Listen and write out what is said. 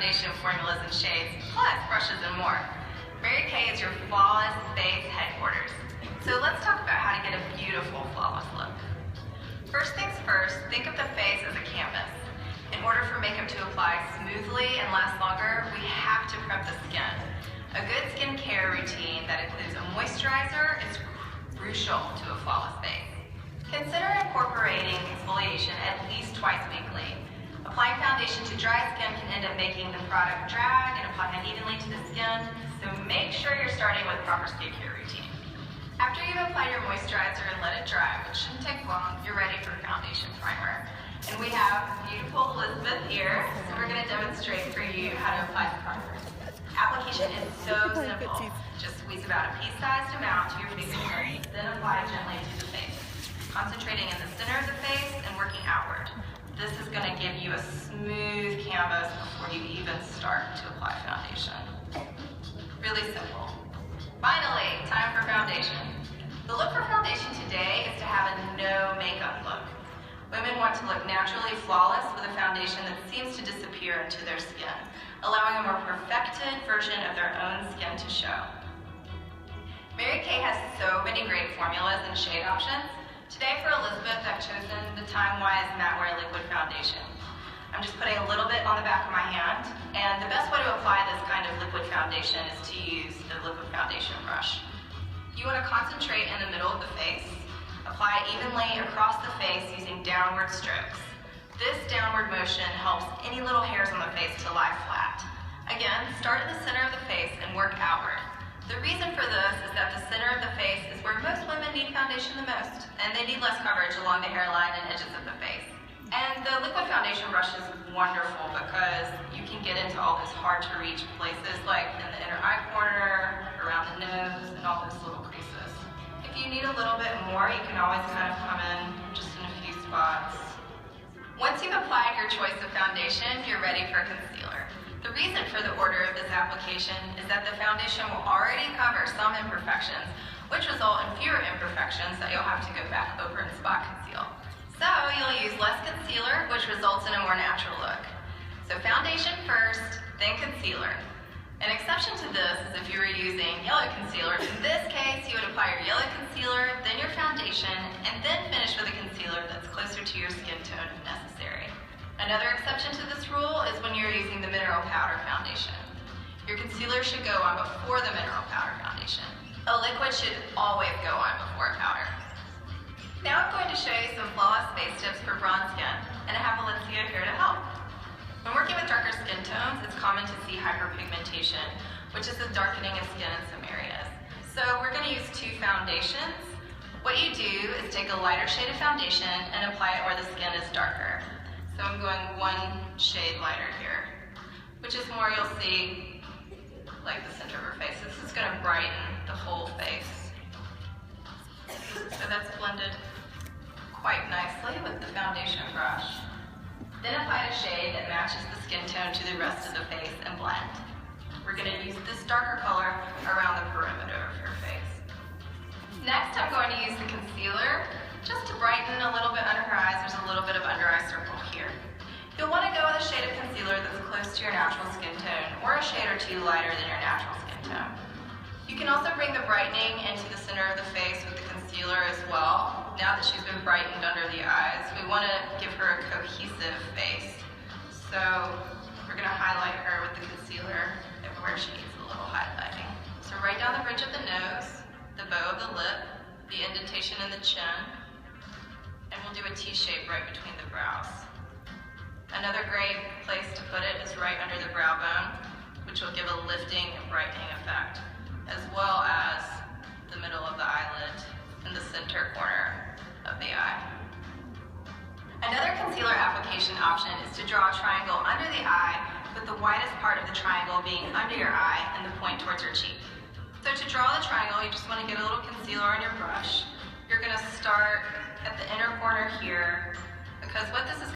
foundation formulas and shades, plus brushes and more. Mary Kay is your flawless face headquarters. So let's talk about how to get a beautiful, flawless look. First things first, think of the face as a canvas. In order for makeup to apply smoothly and last longer, we have to prep the skin. A good skincare routine that includes a moisturizer is crucial to a flawless face. Consider incorporating exfoliation at least twice weekly. Applying foundation to dry skin can end up making the product drag and apply unevenly to the skin, so make sure you're starting with proper skincare routine. After you've applied your moisturizer and let it dry, which shouldn't take long, you're ready for foundation primer. And we have beautiful Elizabeth here, so we're going to demonstrate for you how to apply the primer. Application is so simple. Just squeeze about a pea-sized amount to your fingertips, then apply gently to the face, concentrating in the center of the face and working outward. This is going to give you a smooth canvas before you even start to apply foundation. Really simple. Finally, time for foundation. The look for foundation today is to have a no makeup look. Women want to look naturally flawless with a foundation that seems to disappear into their skin, allowing a more perfected version of their own skin to show. Mary Kay has so many great formulas and shade options. Today for Elizabeth, I've chosen the Time Wise Matte Wear Liquid Foundation. I'm just putting a little bit on the back of my hand, and the best way to apply this kind of liquid foundation is to use the liquid foundation brush. You want to concentrate in the middle of the face. Apply evenly across the face using downward strokes. This downward motion helps any little hairs on the face to lie flat. Again, start at the center of the face and work outward. The reason for this is that the center of the face is where most women need foundation the most, and they need less coverage along the hairline and edges of the face. And the liquid foundation brush is wonderful because you can get into all those hard to reach places like in the inner eye corner, around the nose, and all those little creases. If you need a little bit more, you can always kind of come in just in a few spots. Once you've applied your choice of foundation, you're ready for concealer. The reason for the order of this application is that the foundation will already cover some imperfections, which result in fewer imperfections that you'll have to go back over and spot conceal. So you'll use less concealer, which results in a more natural look. So foundation first, then concealer. An exception to this is if you were using yellow concealer. In this case, you would apply your yellow concealer, then your foundation, and then finish with a concealer that's closer to your skin tone if necessary. Another exception to this rule is when you're using the mineral powder foundation. Your concealer should go on before the mineral powder foundation. A liquid should always go on before a powder. Now I'm going to show you some flawless face tips for bronze skin, and I have Valencia here to help. When working with darker skin tones, it's common to see hyperpigmentation, which is the darkening of skin in some areas. So we're going to use two foundations. What you do is take a lighter shade of foundation and apply it where the skin is darker. So I'm going one shade lighter here, which is more you'll see like the center of her face. This is going to brighten the whole face. So that's blended quite nicely with the foundation brush. Then apply a shade that matches the skin tone to the rest of the face and blend. We're going to use this darker color around the perimeter of your face. Next, I'm going to use the concealer just to brighten a little bit under her eyes. There's a little bit of under eye circle here. You'll want to go with a shade of concealer that's close to your natural skin tone or a shade or two lighter than your natural skin tone. You can also bring the brightening into the center of the face with the concealer as well. Now that she's been brightened under the eyes, we want to give her a cohesive face. So we're going to highlight her with the concealer everywhere she needs a little highlighting. So right down the bridge of the nose, the bow of the lip, the indentation in the chin, and we'll do a T shape right between the brows. Another great place to put it is right under the brow bone, which will give a lifting and brightening effect, as well as the middle of the eyelid and the center corner of the eye. Another concealer application option is to draw a triangle under the eye, with the widest part of the triangle being under your eye and the point towards your cheek. So to draw the triangle, you just want to get a little concealer on your brush. You're going to start at the inner corner here, because what this is